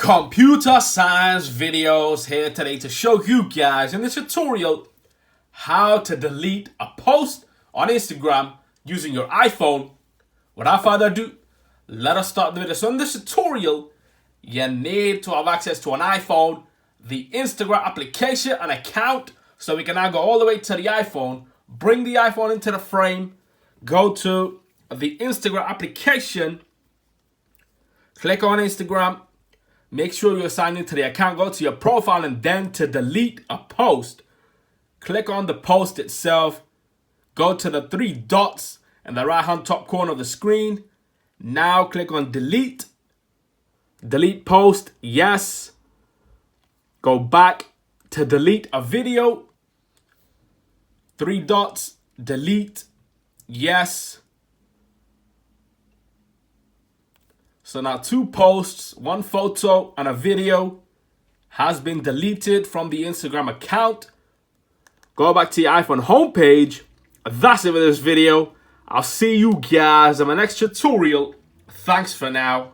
Computer science videos here today to show you guys in this tutorial how to delete a post on Instagram using your iPhone. Without further ado, let us start the video. So in this tutorial, you need to have access to an iPhone, the Instagram application, an account. So we can now go all the way to the iPhone, bring the iPhone into the frame, go to the Instagram application, click on Instagram, make sure you're signed into the account, go to your profile, and then to delete a post, click on the post itself, go to the three dots in the right hand top corner of the screen. Now click on delete, delete post, yes. Go back to delete a video, three dots, delete, yes. So now 2 posts, 1 photo and a video has been deleted from the Instagram account. Go back to your iPhone homepage. That's it for this video. I'll see you guys in my next tutorial. Thanks for now.